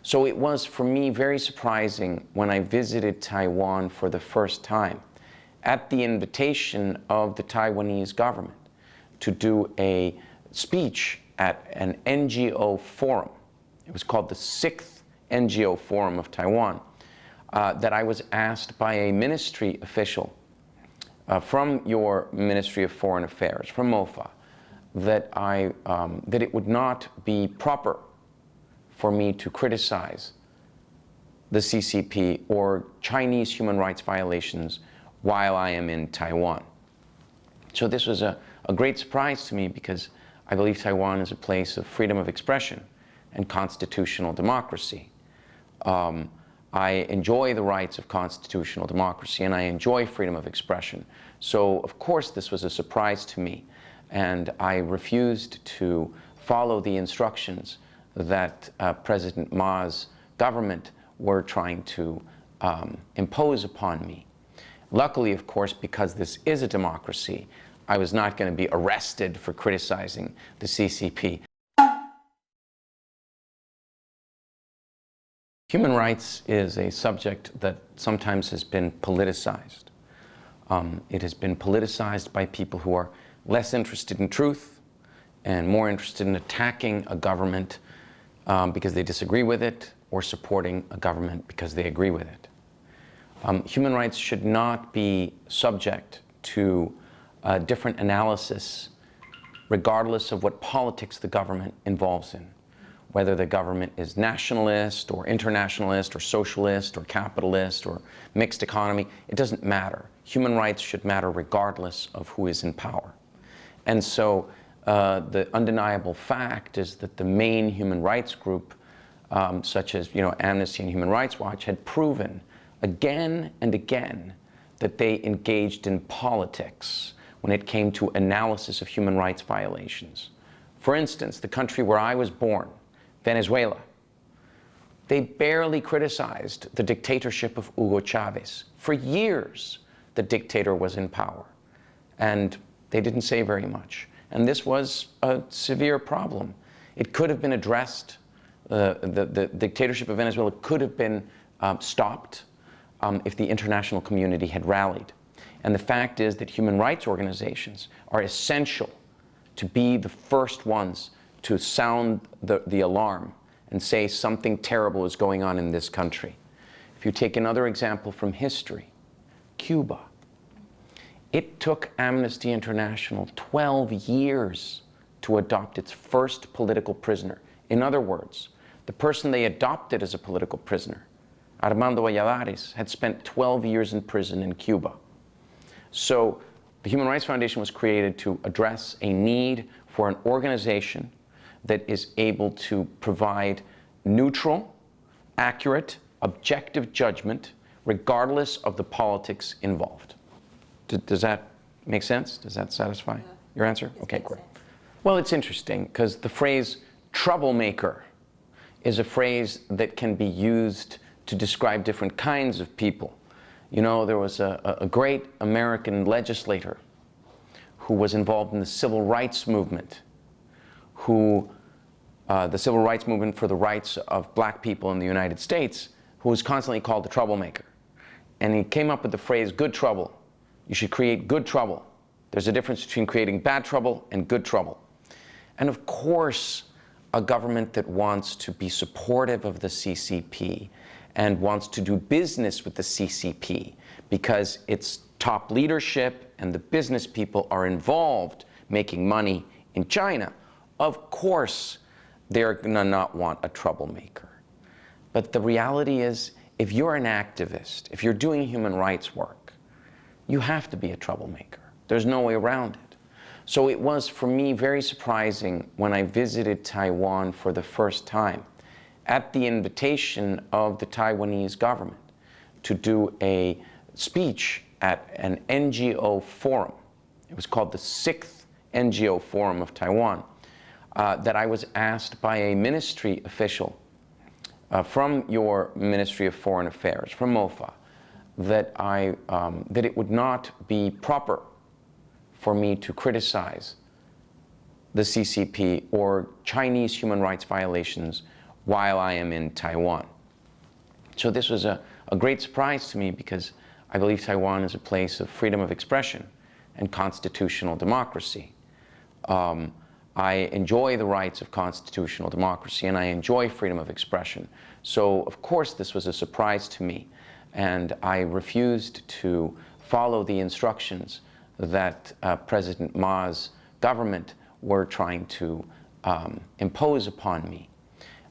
So it was, for me, very surprising when I visited Taiwan for the first time at the invitation of the Taiwanese government to do a speech at an NGO forum. It was called the 6th NGO Forum of Taiwan, that I was asked by a ministry official from your Ministry of Foreign Affairs, from MOFA, that it would not be proper for me to criticize the CCP or Chinese human rights violations while I am in Taiwan. So this was a great surprise to me, because I believe Taiwan is a place of freedom of expression and constitutional democracy. I enjoy the rights of constitutional democracy, and I enjoy freedom of expression. So, of course, this was a surprise to me, and I refused to follow the instructions that President Ma's government were trying to impose upon me. Luckily, of course, because this is a democracy, I was not going to be arrested for criticizing the CCP. Human rights is a subject that sometimes has been politicized. It has been politicized by people who are less interested in truth and more interested in attacking a government because they disagree with it, or supporting a government because they agree with it. Human rights should not be subject to different analysis regardless of what politics the government involves in. Whether the government is nationalist or internationalist or socialist or capitalist or mixed economy, it doesn't matter. Human rights should matter regardless of who is in power. And so the undeniable fact is that the main human rights group, such as Amnesty and Human Rights Watch, had proven again and again that they engaged in politics when it came to analysis of human rights violations. For instance, the country where I was born, Venezuela, they barely criticized the dictatorship of Hugo Chavez. For years, the dictator was in power, and they didn't say very much. And this was a severe problem. It could have been addressed. The dictatorship of Venezuela could have been stopped if the international community had rallied. And the fact is that human rights organizations are essential to be the first ones to sound the alarm and say something terrible is going on in this country. If you take another example from history, Cuba. It took Amnesty International 12 years to adopt its first political prisoner. In other words, the person they adopted as a political prisoner, Armando Valladares, had spent 12 years in prison in Cuba. So the Human Rights Foundation was created to address a need for an organization that is able to provide neutral, accurate, objective judgment regardless of the politics involved. Does that make sense? Does that satisfy your answer? Okay, great. Well, it's interesting because the phrase troublemaker is a phrase that can be used to describe different kinds of people. There was a great American legislator who was involved in the civil rights movement, the civil rights movement for the rights of black people in the United States, who was constantly called the troublemaker. And he came up with the phrase, good trouble. You should create good trouble. There's a difference between creating bad trouble and good trouble. And of course, a government that wants to be supportive of the CCP and wants to do business with the CCP because its top leadership and the business people are involved making money in China, of course they're gonna not want a troublemaker. But the reality is, if you're an activist, if you're doing human rights work, you have to be a troublemaker. There's no way around it. So it was, for me, very surprising when I visited Taiwan for the first time at the invitation of the Taiwanese government to do a speech at an NGO forum. It was called the 6th NGO Forum of Taiwan, that I was asked by a ministry official from your Ministry of Foreign Affairs, from MOFA, that it would not be proper for me to criticize the CCP or Chinese human rights violations while I am in Taiwan. So this was a great surprise to me because I believe Taiwan is a place of freedom of expression and constitutional democracy. I enjoy the rights of constitutional democracy and I enjoy freedom of expression. So of course this was a surprise to me, and I refused to follow the instructions that President Ma's government were trying to impose upon me.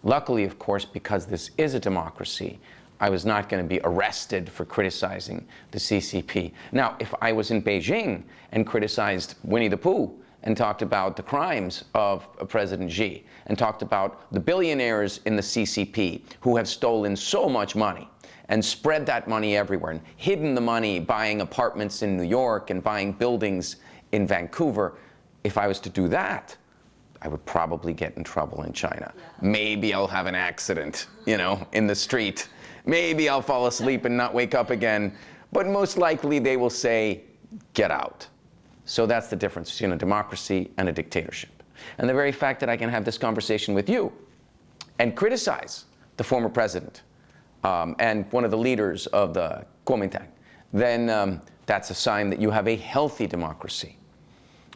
Luckily, of course, because this is a democracy, I was not going to be arrested for criticizing the CCP. Now, if I was in Beijing and criticized Winnie the Pooh and talked about the crimes of President Xi and talked about the billionaires in the CCP who have stolen so much money and spread that money everywhere and hidden the money buying apartments in New York and buying buildings in Vancouver, if I was to do that, I would probably get in trouble in China. Yeah. Maybe I'll have an accident, you know, in the street. Maybe I'll fall asleep and not wake up again. But most likely they will say, get out. So that's the difference between a democracy and a dictatorship. And the very fact that I can have this conversation with you and criticize the former president and one of the leaders of the Kuomintang, then that's a sign that you have a healthy democracy.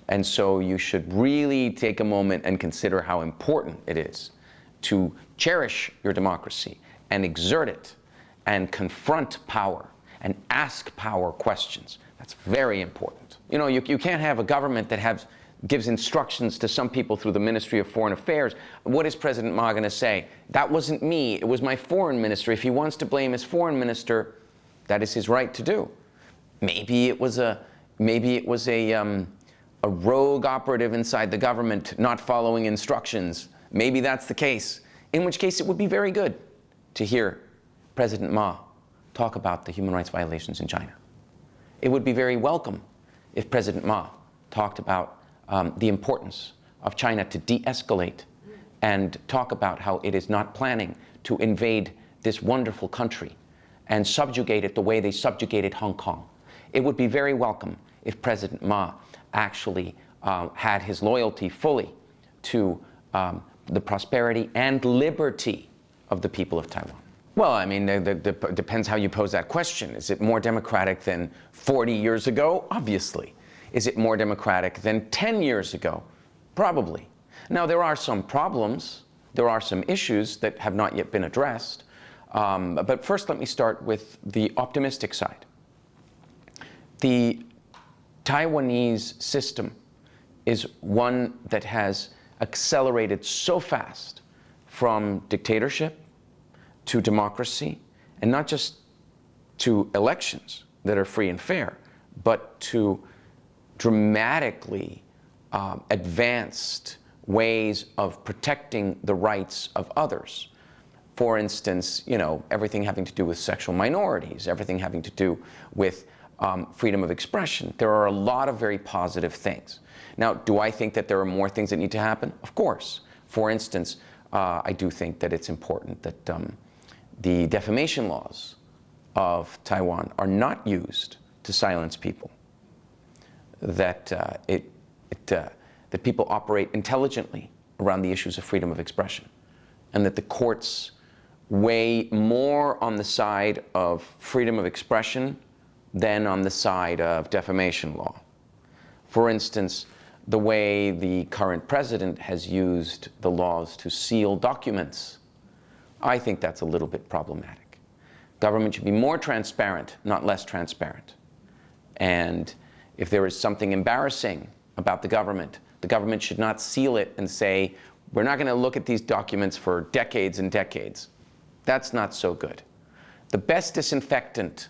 And so you should really take a moment and consider how important it is to cherish your democracy and exert it and confront power and ask power questions. That's very important. You know, you can't have a government that gives instructions to some people through the Ministry of Foreign Affairs. What is President Ma going to say? That wasn't me, it was my foreign minister. If he wants to blame his foreign minister, that is his right to do. Maybe it was a rogue operative inside the government not following instructions. Maybe that's the case, in which case it would be very good to hear President Ma talk about the human rights violations in China. It would be very welcome if President Ma talked about the importance of China to de-escalate and talk about how it is not planning to invade this wonderful country and subjugate it the way they subjugated Hong Kong. It would be very welcome if President Ma actually had his loyalty fully to the prosperity and liberty of the people of Taiwan. Well, I mean, depends how you pose that question. Is it more democratic than 40 years ago? Obviously. Is it more democratic than 10 years ago? Probably. Now, there are some problems. There are some issues that have not yet been addressed. But first, let me start with the optimistic side. The Taiwanese system is one that has accelerated so fast from dictatorship to democracy, and not just to elections that are free and fair, but to dramatically advanced ways of protecting the rights of others. For instance, you know, everything having to do with sexual minorities, everything having to do with freedom of expression. There are a lot of very positive things. Now, do I think that there are more things that need to happen? Of course. For instance, I do think that it's important that the defamation laws of Taiwan are not used to silence people, that that people operate intelligently around the issues of freedom of expression, and that the courts weigh more on the side of freedom of expression than on the side of defamation law. For instance, the way the current president has used the laws to seal documents, I think that's a little bit problematic. Government should be more transparent, not less transparent. And if there is something embarrassing about the government should not seal it and say, we're not going to look at these documents for decades and decades. That's not so good. The best disinfectant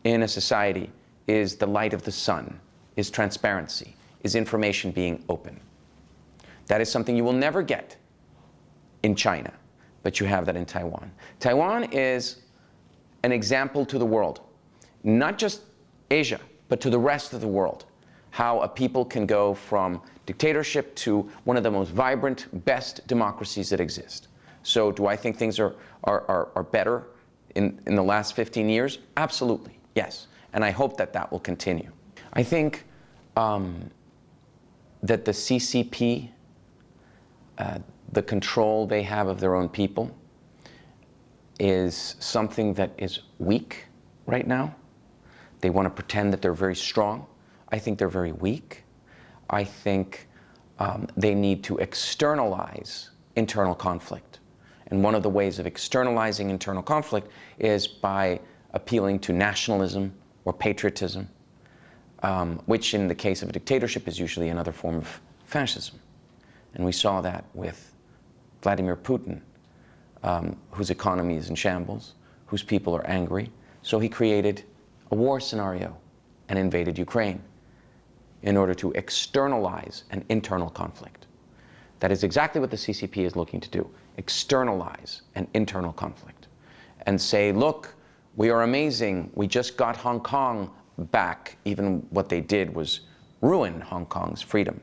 in a society is the light of the sun, is transparency, is information being open. That is something you will never get in China, but you have that in Taiwan. Taiwan is an example to the world, not just Asia, but to the rest of the world, how a people can go from dictatorship to one of the most vibrant, best democracies that exist. So do I think things are better in the last 15 years? Absolutely, yes. And I hope that that will continue. I think that the CCP, the control they have of their own people is something that is weak right now. They want to pretend that they're very strong. I think they're very weak. I think they need to externalize internal conflict. And one of the ways of externalizing internal conflict is by appealing to nationalism or patriotism, which in the case of a dictatorship is usually another form of fascism. And we saw that with Vladimir Putin, whose economy is in shambles, whose people are angry. So he created a war scenario and invaded Ukraine in order to externalize an internal conflict. That is exactly what the CCP is looking to do, externalize an internal conflict and say, look, we are amazing, we just got Hong Kong back. Even what they did was ruin Hong Kong's freedom.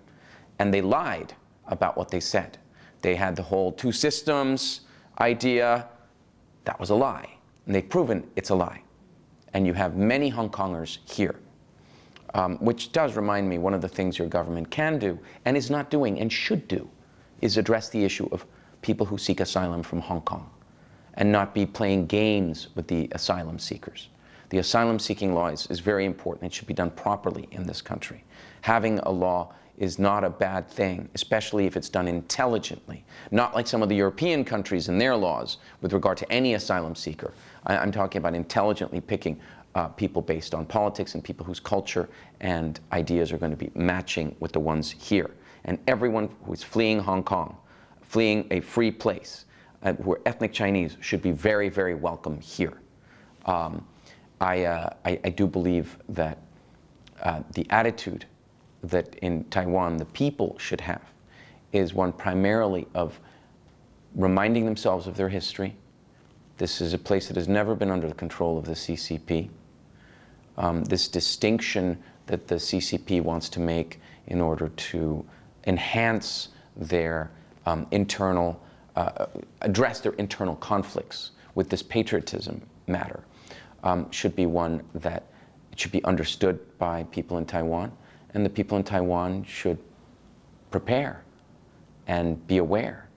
And they lied about what they said. They had the whole two systems idea. That was a lie. And they've proven it's a lie. And you have many Hong Kongers here, which does remind me one of the things your government can do and is not doing and should do is address the issue of people who seek asylum from Hong Kong and not be playing games with the asylum seekers. The asylum seeking law is very important. It should be done properly in this country. Having a law is not a bad thing, especially if it's done intelligently. Not like some of the European countries and their laws with regard to any asylum seeker. I'm talking about intelligently picking people based on politics and people whose culture and ideas are going to be matching with the ones here. And everyone who is fleeing Hong Kong, fleeing a free place, who are ethnic Chinese, should be very, very welcome here. I do believe that the attitude that in Taiwan the people should have is one primarily of reminding themselves of their history. This is a place that has never been under the control of the CCP. This distinction that the CCP wants to make in order to enhance their internal, address their internal conflicts with this patriotism matter should be one that should be understood by people in Taiwan. And the people in Taiwan should prepare and be aware.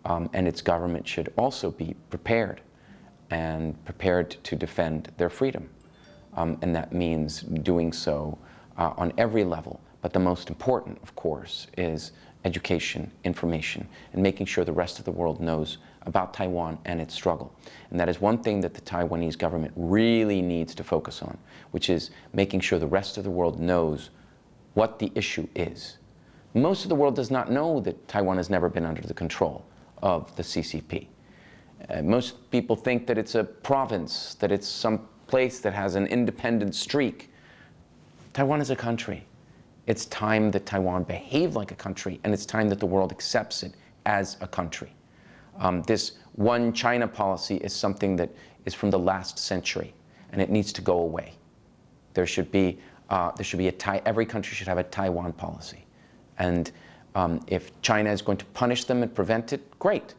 And its government should also be prepared and prepared to defend their freedom. And that means doing so on every level. But the most important, of course, is education, information, and making sure the rest of the world knows about Taiwan and its struggle. And that is one thing that the Taiwanese government really needs to focus on, which is making sure the rest of the world knows what the issue is. Most of the world does not know that Taiwan has never been under the control of the CCP. Most people think that it's a province, that it's some place that has an independent streak. Taiwan is a country. It's time that Taiwan behaved like a country, and it's time that the world accepts it as a country. This one China policy is something that is from the last century, and it needs to go away. There should be every country should have a Taiwan policy. And if China is going to punish them and prevent it, great.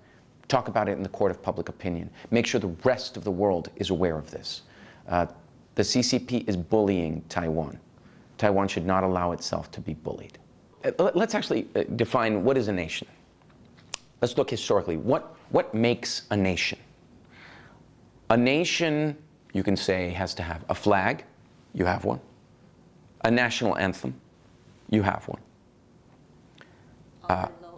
Talk about it in the court of public opinion. Make sure the rest of the world is aware of this. The CCP is bullying Taiwan. Taiwan should not allow itself to be bullied. Let's actually define what is a nation. Let's look historically. What makes a nation? A nation, you can say, has to have a flag. You have one. A national anthem. You have one. Our law.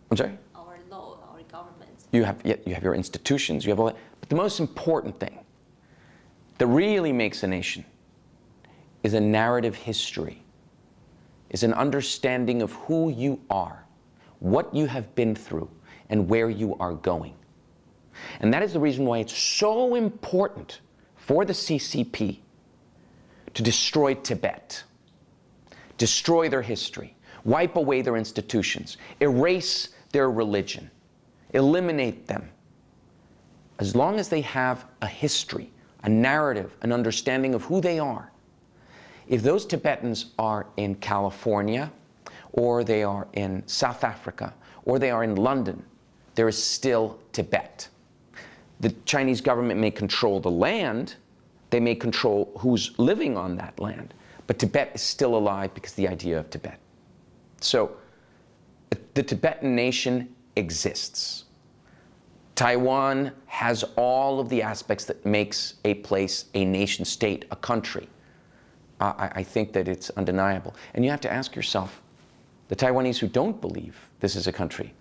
I'm sorry? Our law, our government. You have your institutions. You have all that. But the most important thing that really makes a nation is a narrative history, is an understanding of who you are, what you have been through, and where you are going. And that is the reason why it's so important for the CCP to destroy Tibet, destroy their history, wipe away their institutions, erase their religion, eliminate them. As long as they have a history, a narrative, an understanding of who they are, if those Tibetans are in California, or they are in South Africa, or they are in London, there is still Tibet. The Chinese government may control the land, they may control who's living on that land, but Tibet is still alive because of the idea of Tibet. So the Tibetan nation exists. Taiwan has all of the aspects that makes a place, a nation state, a country. I think that it's undeniable. And you have to ask yourself, the Taiwanese who don't believe this is a country,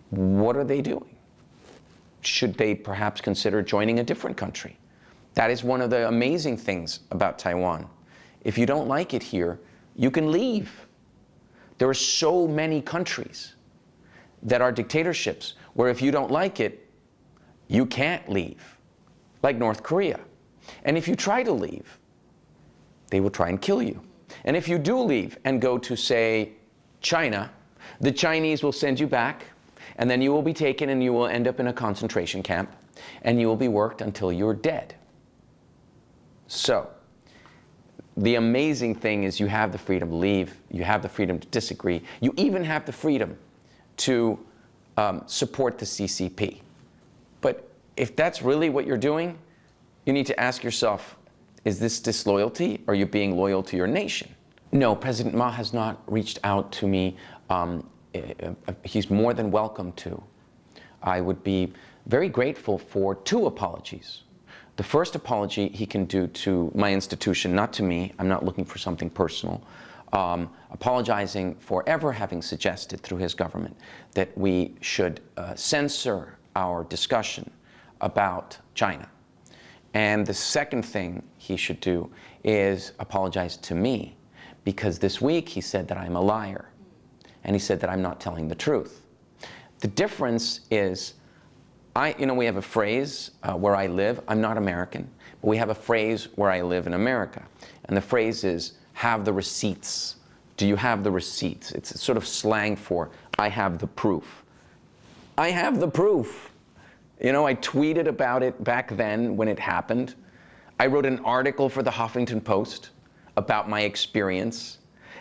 what are they doing? Should they perhaps consider joining a different country? That is one of the amazing things about Taiwan. If you don't like it here, you can leave. There are so many countries that are dictatorships where if you don't like it, you can't leave, like North Korea. And if you try to leave, they will try and kill you. And if you do leave and go to, say, China, the Chinese will send you back, and then you will be taken and you will end up in a concentration camp, and you will be worked until you're dead. So, the amazing thing is you have the freedom to leave, you have the freedom to disagree, you even have the freedom to support the CCP. But if that's really what you're doing, you need to ask yourself, is this disloyalty, or are you being loyal to your nation? No, President Ma has not reached out to me. He's more than welcome to. I would be very grateful for 2 apologies. The first apology he can do to my institution, not to me. I'm not looking for something personal. Apologizing for ever having suggested through his government that we should censor our discussion about China. And the second thing he should do is apologize to me, because this week he said that I'm a liar, and he said that I'm not telling the truth. The difference is, we have a phrase where I live. I'm not American, but we have a phrase where I live in America, and the phrase is, have the receipts. Do you have the receipts? It's sort of slang for, I have the proof. I have the proof. You know, I tweeted about it back then when it happened. I wrote an article for the Huffington Post about my experience.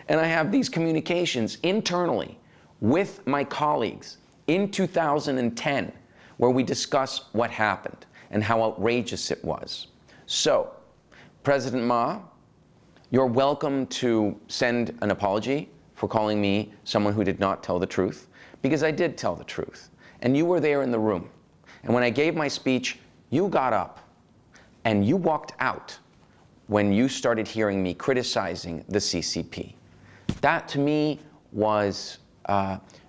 And I have these communications internally with my colleagues in 2010 where we discuss what happened and how outrageous it was. So, President Ma, you're welcome to send an apology for calling me someone who did not tell the truth, because I did tell the truth. And you were there in the room. And when I gave my speech, you got up and you walked out when you started hearing me criticizing the CCP. That to me was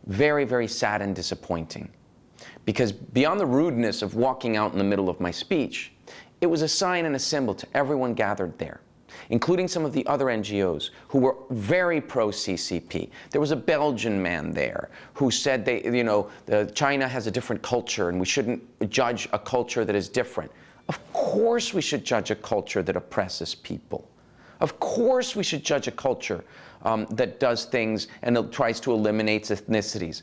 very, very sad and disappointing, because beyond the rudeness of walking out in the middle of my speech, it was a sign and a symbol to everyone gathered there, including some of the other NGOs who were very pro-CCP. There was a Belgian man there who said China has a different culture and we shouldn't judge a culture that is different. Of course we should judge a culture that oppresses people. Of course we should judge a culture that does things and tries to eliminate ethnicities.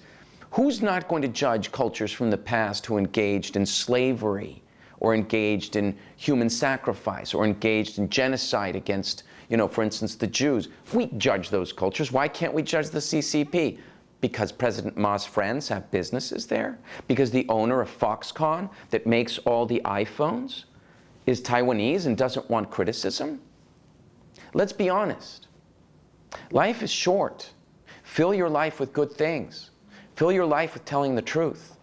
Who's not going to judge cultures from the past who engaged in slavery, or engaged in human sacrifice, or engaged in genocide against, for instance, the Jews? We judge those cultures. Why can't we judge the CCP? Because President Ma's friends have businesses there? Because the owner of Foxconn that makes all the iPhones is Taiwanese and doesn't want criticism? Let's be honest. Life is short. Fill your life with good things. Fill your life with telling the truth.